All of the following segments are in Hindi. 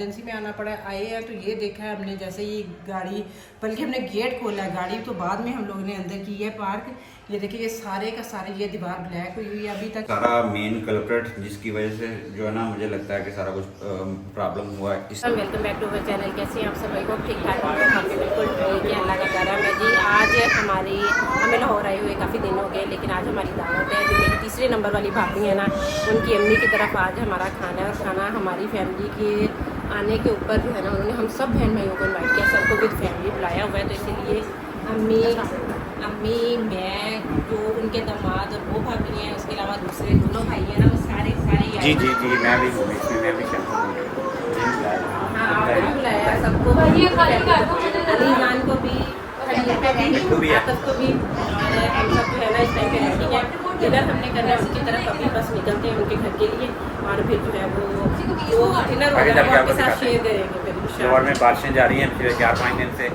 इमरजेंसी में आना पड़ा। आए हैं तो ये देखा है हमने, जैसे ये गाड़ी, बल्कि हमने गेट खोला है, गाड़ी तो बाद में हम लोगों ने अंदर की है पार्क। ये देखिए ये सारे का सारे ये दीवार ब्लैक हुई हुई है अभी तक। सारा मेन कल्प्रेट जिसकी वजह से जो है ना मुझे लगता है कि सारा कुछ प्रॉब्लम हुआ है इस welcome back to our channel. कैसे हैं आप सब? को ठीक ठाक होंगे, हम भी बिल्कुल ठीक है, अल्लाह का करम है जी। आज हमें लाहौर आए हुए काफ़ी दिन हो गए, लेकिन आज हमारी दावत है। जो मेरी तीसरे नंबर वाली भाभी है ना, उनकी अम्मी की तरफ आज हमारा खाना है। और खाना हमारी फैमिली के आने के ऊपर जो है ना, उन्होंने हम सब बहन भाइयों को इन्वाइट किया, सबको विद फैमिली बुलाया हुआ है। तो इसीलिए अम्मी मैं, जो उनके दामाद और वो भाभी हैं, उसके अलावा दूसरे दोनों भाई हैं ना, वो सारे जी मैं भी हूँ इसमें, मैं भी बुलाया सबको, अलीजान को भी, आतफ को भी। हम सब जो है ना इस टाइम पे रहती हैं, डिनर हमने करना है उनकी तरफ। अभी बस निकलते हैं उनके घर के लिए, और फिर जो है वो डिनर वगैरह आपके साथ शेयर करेंगे। फिर इंशाल्लाह में बारिशें जा रही हैं पिछले 4-5 दिन से।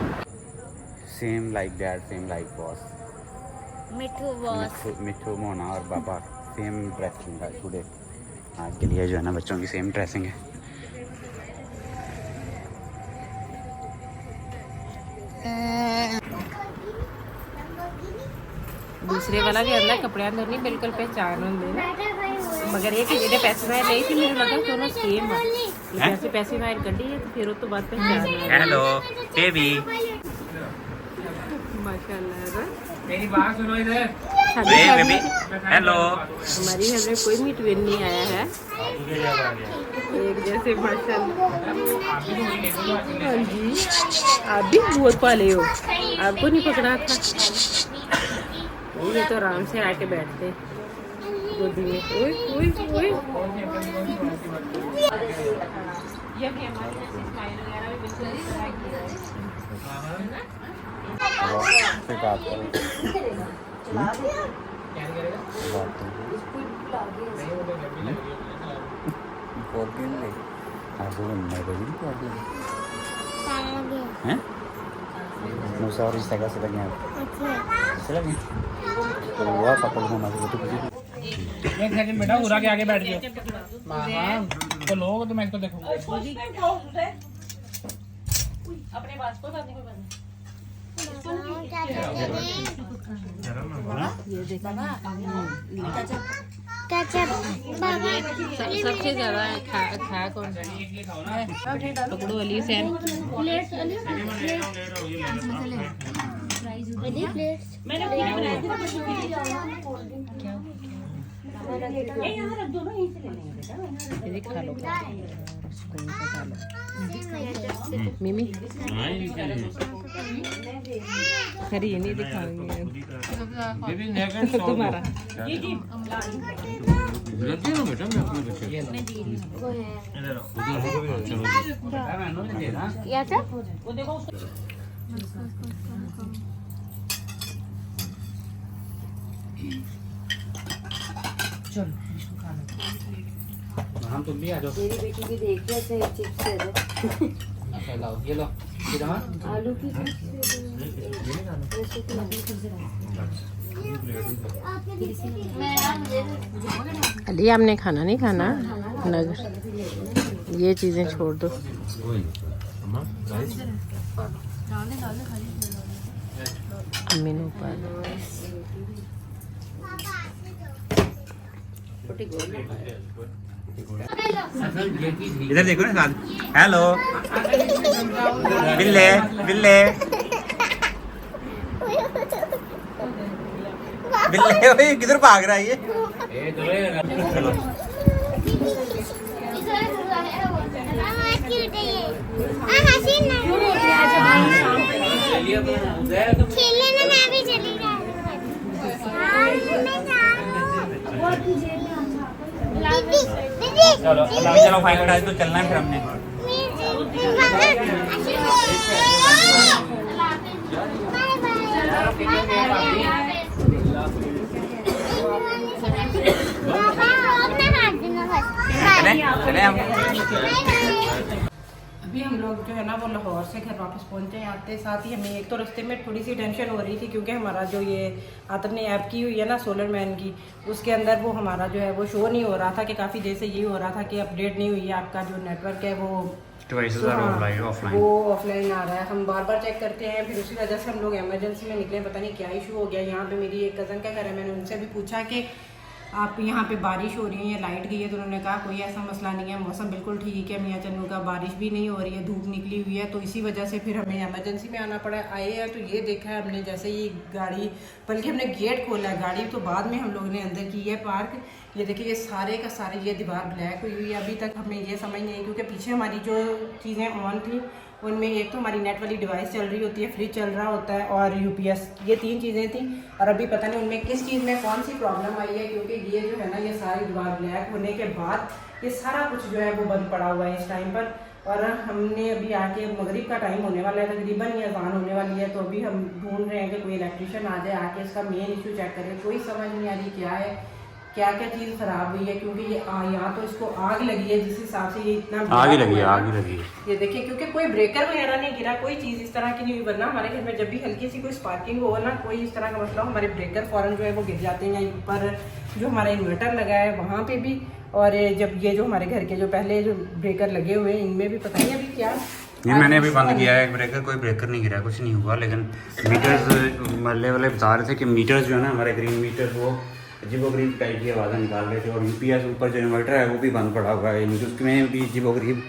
Same like dad, same like boss, Mithu Mona और बाबा सेम ड्रेसिंग है टुडे। आज के लिए जो है ना बच्चों की सेम ड्रेसिंग है। दूसरे वाला भी अंदर कपड़े अंदर नहीं बिल्कुल पहचान होंगे ना, मगर ये कि जेडे पैसे बाहर नहीं थी, मुझे लगा दोनों सेम है। जैसे पैसे बाहर कढ़ी है तो फिर वो तो बात पहचान है। हेलो बेबी, माशाल्लाह। मेरी बात सुनो इधर। Baby hello. हमारी घर में कोई मीट विन नहीं आया है, एक जैसे माशाल्लाह। हाँ जी, आप भी बहुत पाले हो, आपको नहीं पकड़ा था। ये तो आराम से आके बैठते गोदी में। ओए ओए ओए, ये भी हमारी स्माइल वगैरह भी बिल्कुल इस तरह की है। एक सेकंड बेटा, उरा के आगे बैठ जाओ। हाँ तो लोग तो मैं तो देखूंगा। अपने पास को दादी को ये देखा ना, सबसे ज्यादा खा कौन पकड़ो? अली सैन खा लो, सुकून से खा लो। मिमी खरी ये नहीं दिखाएंगे तुम्हारा। हम तुम भी आ जाओ। मेरी बेटी भी देख के ऐसे चिप्स दे दो। अच्छा लाओ, ये लो आलू की अली आपने खाना नहीं खाना नगर, ये चीजें छोड़ दो। इधर देखो ना साथ। हेलो बिल्ले बिल्ले बिल्ले, भाई किधर भाग रहा है ये? चलो खेलने में मैं भी चली चलो चलो फाइनल आज तो चलना है फिर हमने। चले हम। अभी हम लोग जो है ना वो लाहौर से घर वापस पहुंचे हैं। आते साथ ही हमें एक तो रास्ते में थोड़ी सी टेंशन हो रही थी, क्योंकि हमारा जो ये आतफ ने ऐप की हुई है ना सोलर मैन की, उसके अंदर वो हमारा जो है वो शो नहीं हो रहा था कि काफ़ी देर से यही हो रहा था कि अपडेट नहीं हुई है, आपका जो नेटवर्क है वो डिवाइसेस तो आर हाँ, ऑफलाइन ऑफलाइन। वो ऑफलाइन आ रहा है, हम बार बार चेक करते हैं, फिर उसी वजह से हम लोग इमरजेंसी में निकले, पता नहीं क्या इशू हो गया। यहाँ पे मेरी एक कज़न का घर है, मैंने उनसे भी पूछा कि आप यहाँ पे बारिश हो रही है या लाइट गई है, तो उन्होंने कहा कोई ऐसा मसला नहीं है, मौसम बिल्कुल ठीक है मियाँ चन्नू का, बारिश भी नहीं हो रही है, धूप निकली हुई है। तो इसी वजह से फिर हमें इमरजेंसी में आना पड़ा। आए हैं तो ये देखा है हमने, जैसे ये गाड़ी, बल्कि हमने गेट खोला है, गाड़ी तो बाद में हम लोगों ने अंदर की है पार्क। ये देखिए ये सारे का सारे ये दीवार ब्लैक हुई हुई है। अभी तक हमें ये समझ नहीं आई, क्योंकि पीछे हमारी जो चीज़ें ऑन थी उनमें एक तो हमारी नेट वाली डिवाइस चल रही होती है, फ्रिज चल रहा होता है और यूपीएस, ये 3 चीज़ें थी। और अभी पता नहीं उनमें किस चीज़ में कौन सी प्रॉब्लम आई है, क्योंकि ये जो है ना, ये सारी दीवार ब्लैक होने के बाद ये सारा कुछ जो है वो बंद पड़ा हुआ है इस टाइम पर। और हमने अभी आके, मगरिब का टाइम होने वाला है तकरीबन, ये अज़ान होने वाली है, तो अभी हम ढूंढ रहे हैं कि कोई इलेक्ट्रीशियन आ जाए, आके इसका मेन इशू चेक करे। कोई समझ नहीं आ रही क्या है, क्या क्या चीज़ ख़राब हुई है, क्योंकि ये यहाँ तो इसको आग लगी है, जिस हिसाब से ये इतना आग ही लगी है, आग ही लगी है। ये देखिए, क्योंकि कोई ब्रेकर वगैरह नहीं गिरा, कोई चीज़ इस तरह की नहीं हुई, वरना हमारे घर में जब भी हल्की सी कोई स्पार्किंग हो ना, कोई इस तरह का मसला हो, हमारे ब्रेकर फ़ौरन जो है वो गिर जाते हैं। ऊपर जो हमारा इन्वर्टर लगा है वहाँ पे भी, और जब ये जो हमारे घर के जो पहले जो ब्रेकर लगे हुए हैं इनमें भी पता नहीं अभी क्या। ये मैंने अभी बंद किया है ब्रेकर, कोई ब्रेकर नहीं गिरा, कुछ नहीं हुआ। लेकिन मीटर्स मल्ले वाले बता रहे थे कि मीटर्स जो है ना हमारे ग्रीन मीटर, वो अजीबोगरीब टाइप की आवाज़ें निकाल रहे थे। और यूपीएस ऊपर जो इन्वर्टर है वो भी बंद पड़ा हुआ है, उसमें भी अजीबोगरीब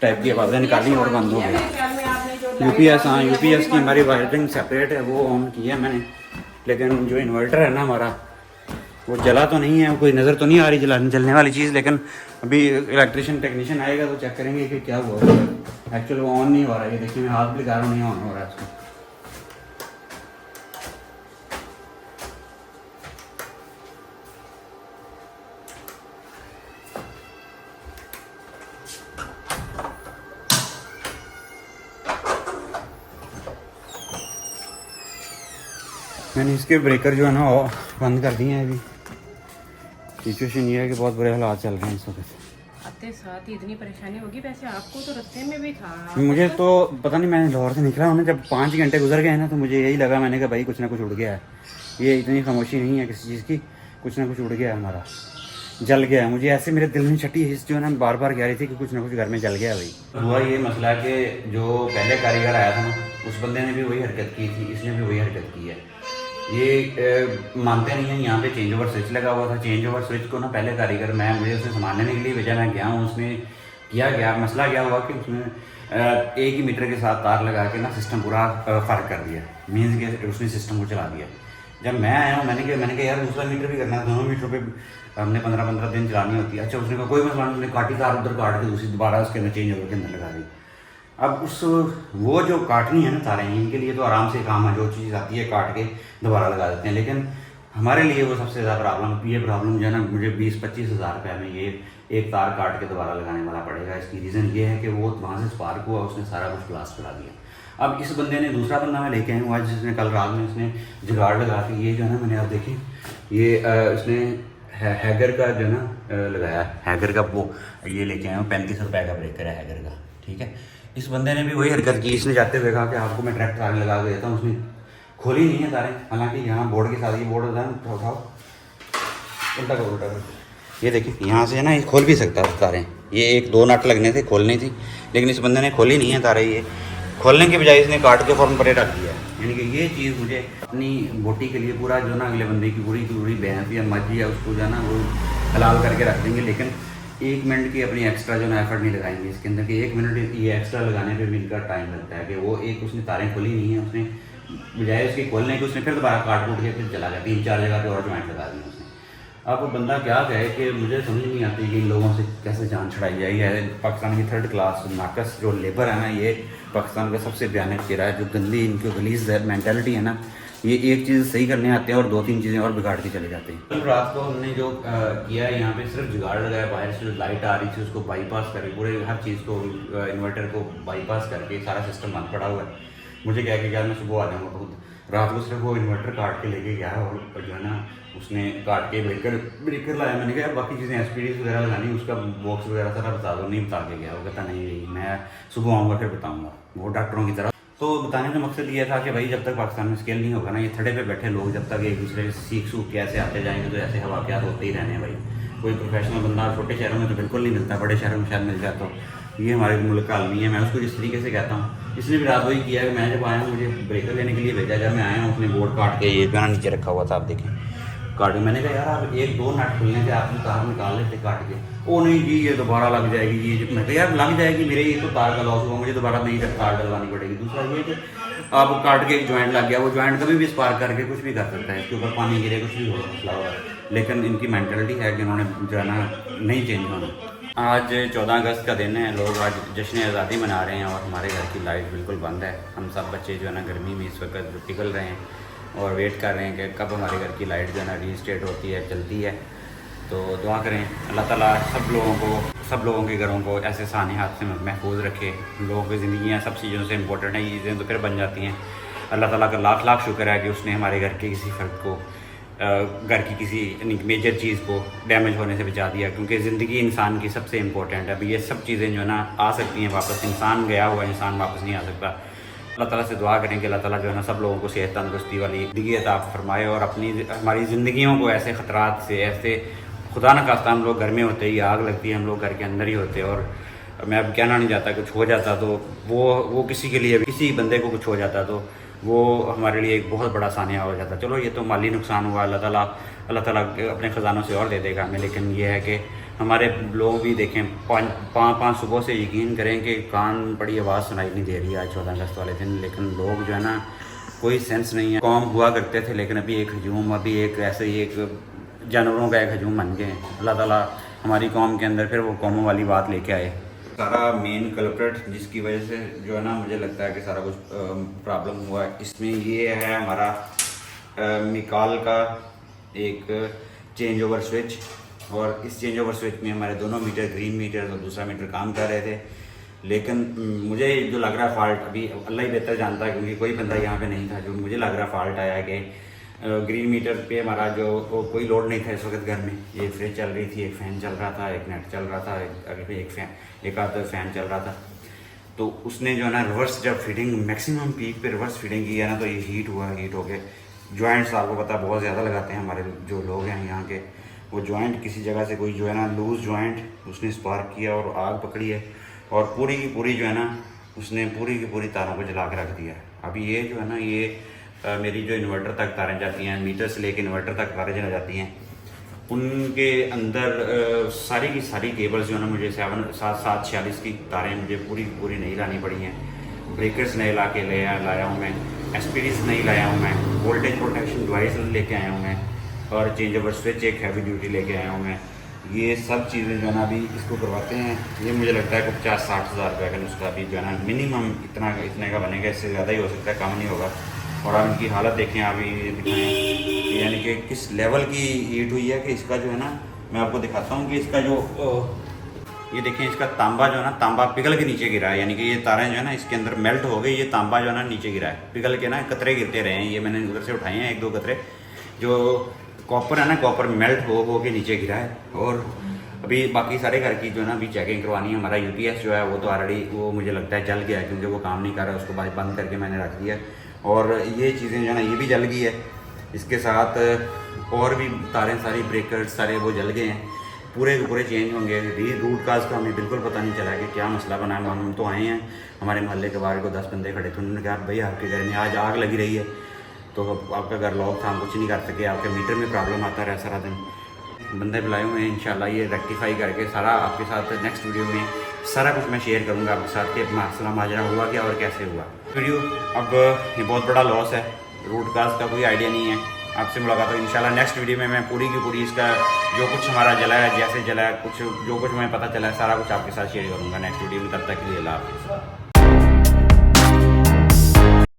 टाइप की आवाज़ें निकाली और बंद हो गई। यूपीएस, हाँ यूपीएस की हमारी वायरिंग सेपरेट है, वो ऑन की है मैंने। लेकिन जो इन्वर्टर है ना हमारा, वो जला तो नहीं है, कोई नज़र तो नहीं आ रही जलने वाली चीज़। लेकिन अभी इलेक्ट्रिशियन टेक्नीशियन आएगा तो चेक करेंगे कि क्या हुआ। एक्चुअली वो ऑन नहीं हो रहा है, ये देखिए मैं हाथ भी लगा रहा हूँ, नहीं ऑन हो रहा है उसको। मैंने इसके ब्रेकर जो है ना वो बंद कर दिए हैं। अभी सिचुएशन ये है कि बहुत बुरे हालात चल रहे हैं इस वक्त। आते साथ ही इतनी परेशानी होगी, वैसे आपको तो रास्ते में भी था। मुझे तो पता नहीं, मैंने लाहौर से निकला हूँ ना, जब 5 घंटे गुजर गए ना, तो मुझे यही लगा, मैंने कहा भाई कुछ ना कुछ उड़ गया है। ये इतनी खामोशी नहीं है किसी चीज़ की, कुछ ना कुछ उड़ गया है हमारा, जल गया है। मुझे ऐसे मेरे दिल में छठी हिस्स जो है ना बार बार कह रही थी कि कुछ ना कुछ घर में जल गया भाई। हुआ ये मसला कि जो पहले कारीगर आया था ना, उस बंदे ने भी वही हरकत की थी, इसने भी वही हरकत की है। ये मानते नहीं हैं। यहाँ पे चेंज ओवर स्विच लगा हुआ था, चेंज ओवर स्विच को ना पहले कारीगर, मुझे उसने सामान लेने के लिए भेजा, मैं गया हूँ, उसने किया गया। मसला क्या हुआ कि उसने एक ही मीटर के साथ तार लगा के ना सिस्टम पूरा फ़र्क कर दिया, मीन्स के उसने सिस्टम को चला दिया। जब मैं आया हूँ मैंने कहा यार दूसरा मीटर भी करना है, दोनों मीटरों पे हमने 15-15 दिन चलानी होती है। अच्छा उसने कहा कोई मसला नहीं, उसने काटी तार उधर काट के दूसरी दोबारा उसके अंदर चेंज ओवर के अंदर लगा दी। अब वो जो काटनी है ना तारें, इनके लिए तो आराम से काम है, जो चीज़ आती है काट के दोबारा लगा देते हैं। लेकिन हमारे लिए वो सबसे ज़्यादा प्रॉब्लम जो है ना, मुझे 20-25 हज़ार रुपये में ये एक तार काट के दोबारा लगाने वाला पड़ेगा। इसकी रीज़न ये है कि वो वहाँ से स्पार्क हुआ, उसने सारा कुछ ब्लास्ट करा दिया। अब इस बंदे ने, दूसरा बंदा मैं लेके आया हूँ आज, जिसने कल रात में इसने जुगाड़ लगा के ये जो है ना, मैंने आप देखी ये इसने हैगर का जो है ना लगाया, हैगर का वो ये लेके आया हूँ, 35 रुपये का ब्रेकर है हैगर का, ठीक है। इस बंदे ने भी वही हरकत की, इसने जाते हुए कहा कि आपको मैं डायरेक्ट तारें लगा के देता हूँ, उसने खोली नहीं है तारें। हालांकि यहाँ बोर्ड के साथ, ये बोर्ड होता है, उठाओ उल्टा करो, ये देखिए यहाँ से है ना, ये खोल भी सकता है तारें। ये 1-2 नट लगने थे, खोलनी थी, लेकिन इस बंदे ने खोली नहीं है तारें। ये खोलने के बजाय इसने काट के फ़ौरन परे रख दिया। यानी कि ये चीज़ मुझे अपनी बोटी के लिए पूरा जो ना अगले बंदे की पूरी भैंस या मझ या उसको जो है ना वो हलाल करके रख देंगे, लेकिन 1 मिनट की अपनी एक्स्ट्रा जो ना एफर्ट नहीं लगाएंगे इसके अंदर। कि 1 मिनट ये एक्स्ट्रा लगाने पे भी इनका टाइम लगता है। कि वो एक उसने तारें खोली नहीं है, उसने बजाय उसके खोलने के उसने फिर दोबारा काट कूट के फिर चला गया, 3-4 जगह पे और ज्वाइंट लगा दी उसने। अब बंदा क्या कहे कि मुझे समझ नहीं आती कि इन लोगों से कैसे जान छुड़ाई जाएगी। है पाकिस्तान की 3rd क्लास नाकस जो लेबर है ना, ये पाकिस्तान का सबसे भयानक चेहरा है। जो गंदी इनकी गलीज मेंटालिटी है ना, ये एक चीज़ सही करने आते हैं और 2-3 चीज़ें और बिगाड़ के चले जाते हैं। कल रात को हमने जो किया है, यहाँ पे सिर्फ जुगाड़ लगाया, बाहर से जो लाइट आ रही थी उसको बाईपास करके, पूरे हर चीज़ को इन्वर्टर को बाईपास करके सारा सिस्टम बंद पड़ा हुआ है। मुझे क्या कि यार मैं सुबह आ जाऊँगा खुद। रात को सिर्फ वो इन्वर्टर काट के लेके गया और जो है ना उसने काट के ब्रेकर लाया। मैंने कहा बाकी चीज़ें SPDs वगैरह लगानी, उसका बॉक्स वगैरह सारा बता दो, नहीं बता के गया। वो कहता नहीं मैं सुबह आऊँगा फिर बताऊँगा, वो डॉक्टरों की तरह। तो बताने का मकसद ये था कि भाई जब तक पाकिस्तान में स्केल नहीं होगा ना, ये थड़े पे बैठे लोग जब तक एक दूसरे से सीख सूख के ऐसे आते जाएंगे तो ऐसे वाक़यात होते ही रहने हैं भाई। कोई प्रोफेशनल बंदा छोटे शहरों में तो बिल्कुल नहीं मिलता, बड़े शहरों में शायद मिल जाता हो। ये हमारे मुल्क का आलमी है। मैं उसको जिस तरीके से कहता हूँ, इसने भी रात वही किया कि मैं जब आया मुझे ब्रेकर लेने के लिए भेजा, जब मैं आया हूँ उसने बोर्ड काट के ये गाना नीचे रखा हुआ था, आप देखें काट के। मैंने कहा यार आप 1-2 नट खुलने थे, आपने तार निकाल लेते काट के। ओ नहीं जी ये दोबारा लग जाएगी, ये मैं कहा यार लग जाएगी, मेरे ये तो तार का लॉस हुआ, मुझे दोबारा नई तार डलवानी पड़ेगी। दूसरा ये कि आप काट के एक जॉइंट लग गया, वो जॉइंट कभी भी स्पार्क करके कुछ भी कर सकता है, इसके ऊपर पानी गिरे कुछ भी होगा मसला होगा। लेकिन इनकी मेंटालिटी है कि उन्होंने जो है ना नहीं चेंज होना। आज 14 अगस्त का दिन है, लोग आज जश्न आज़ादी मना रहे हैं और हमारे घर की लाइट बिल्कुल बंद है। हम सब बच्चे जो है ना गर्मी में इस वक्त पिघल रहे हैं और वेट कर रहे हैं कि कब हमारे घर की लाइट जो है ना रीस्टेट होती है, चलती है। तो दुआ करें अल्लाह ताला सब लोगों के घरों को ऐसे सानियात से महफूज रखे। लोगों की ज़िंदगियाँ सब चीज़ों से इम्पोर्टेंट है, ये चीज़ें तो फिर बन जाती हैं। अल्लाह ताला का लाख लाख शुक्र है कि उसने हमारे घर के किसी फ़र्द को घर की किसी मेजर चीज़ को डैमेज होने से बचा दिया, क्योंकि ज़िंदगी इंसान की सबसे इम्पोर्टेंट है। अभी ये सब चीज़ें जो है ना आ सकती हैं वापस, इंसान गया हुआ इंसान वापस नहीं आ सकता। अल्लाह ताला से दुआ करें कि अल्लाह ताला जो है ना सब लोगों को सेहत तंदुरुस्ती वाली ज़िंदगी अता फरमाए और हमारी ज़िंदगियों को ऐसे ख़तरात से, ऐसे खुदा न खास्ता हम लोग घर में होते ही आग लगती है, हम लोग घर के अंदर ही होते और मैं अब कहना नहीं चाहता कुछ हो जाता तो वो किसी के लिए किसी बंदे को कुछ हो जाता तो वो हमारे लिए एक बहुत बड़ा सानिया हो जाता। चलो ये तो माली नुकसान हुआ, अल्लाह ताला अपने ख़जानों से और दे देगा हमें। लेकिन ये है कि हमारे लोग भी देखें 5 सुबह से यकीन करें कि कान बड़ी आवाज़ सुनाई नहीं दे रही है आज 14 अगस्त वाले दिन। लेकिन लोग जो है ना कोई सेंस नहीं है। कौम हुआ करते थे लेकिन अभी एक हजूम, अभी एक ऐसे ही एक जानवरों का एक हजूम बन गए। अल्लाह ताला हमारी कौम के अंदर फिर वो कौमों वाली बात लेके आए। सारा मेन कल्प्रेट जिसकी वजह से जो है ना मुझे लगता है कि सारा कुछ प्रॉब्लम हुआ इसमें ये है हमारा मिकाल का एक चेंज ओवर स्विच। और इस चेंज ओवर स्विच में हमारे दोनों मीटर, ग्रीन मीटर और दूसरा मीटर काम कर रहे थे। लेकिन मुझे जो लग रहा है फॉल्ट, अभी अल्लाह ही बेहतर जानता है क्योंकि कोई बंदा यहाँ पे नहीं था, जो मुझे लग रहा फॉल्ट आया है कि ग्रीन मीटर पे हमारा जो कोई लोड नहीं था इस वक्त घर में। ये फ्रिज चल रही थी, एक फ़ैन चल रहा था, एक नेट चल रहा था, आगे पे एक आध फ़ैन चल रहा था। तो उसने जो है ना रिवर्स जब फिटिंग मैक्सिमम पीक पे रिवर्स फिटिंग की है ना तो ये हीट हो गए जॉइंट्स। आपको पता बहुत ज़्यादा लगाते हैं हमारे जो लोग हैं यहाँ के, वो जॉइंट किसी जगह से कोई जो है ना लूज़ जॉइंट उसने स्पार्क किया और आग पकड़ी है और पूरी की पूरी जो है ना उसने पूरी की पूरी तारों को जला के रख दिया है। अभी ये जो है ना ये मेरी जो इन्वर्टर तक तारें जाती हैं, मीटर से लेकर इन्वर्टर तक तारें जला जाती हैं, उनके अंदर सारी की सारी केबल्स जो है ना मुझे 746 की तारें मुझे पूरी नहीं लानी पड़ी हैं। ब्रेकर्स नए ला के लाया हूँ मैं, SPDs नहीं लाया हूँ मैं, वोल्टेज प्रोटेक्शन डिवाइस लेके आया हूँ मैं और चेंज ओवर स्विच एक हैवी ड्यूटी लेके आया हूँ मैं। ये सब चीज़ें जो है ना अभी इसको करवाते हैं। ये मुझे लगता है कि 50-60 हज़ार रुपये का उसका अभी जो है ना मिनिमम इतने का बनेगा, इससे ज़्यादा ही हो सकता है, कम नहीं होगा। और आप इनकी हालत देखें, अभी दिखाएँ यानी कि किस लेवल की हीट हुई है कि इसका जो है ना मैं आपको दिखाता हूँ कि इसका जो ये देखें इसका तांबा जो है ना तांबा पिघल के नीचे गिरा है। यानी कि ये तारें जो है ना इसके अंदर मेल्ट हो गई, ये तांबा जो है ना नीचे गिरा है, पिघल के ना कतरे गिरते रहे हैं। ये मैंने उधर से उठाए हैं 1-2 कतरे। जो कॉपर है ना कॉपर मेल्ट हो के नीचे गिरा है। और अभी बाकी सारे घर की जो है ना अभी चेकिंग करवानी है। हमारा UPS जो है वो तो ऑलरेडी वो मुझे लगता है जल गया है क्योंकि वो काम नहीं कर रहा है, उसको बंद करके मैंने रख दिया। और ये चीज़ें जो है ना ये भी जल गई है, इसके साथ और भी तारें सारी ब्रेकर्स सारे वो जल गए हैं, पूरे के पूरे चेंज होंगे। रूट काज का हमें बिल्कुल पता नहीं चला कि क्या मसला बना है। हम तो आए हैं, हमारे मोहल्ले के बाहर को 10 बंदे खड़े थे, उन्होंने कहा भाई आपके घर में आज आग लगी रही है तो आपका घर लॉक था, हम कुछ नहीं कर सके, आपके मीटर में प्रॉब्लम आता रहा सारा दिन। बंदे बुलाए हुए हैं, इंशाल्लाह ये रेक्टिफाई करके सारा आपके साथ नेक्स्ट वीडियो में सारा कुछ मैं शेयर करूंगा आपके साथ कि मसला माजरा हुआ क्या और कैसे हुआ। वीडियो अब ये बहुत बड़ा लॉस है, रूट काज का कोई आइडिया नहीं है। आपसे मुलाकात हो इंशाल्लाह नेक्स्ट वीडियो में। मैं पूरी की पूरी इसका जो कुछ हमारा जला है, जैसे जला है, कुछ जो कुछ हमें पता चला है, सारा कुछ आपके साथ शेयर करूँगा नेक्स्ट वीडियो में। तब तक के लिए अल्लाह हाफ़िज़।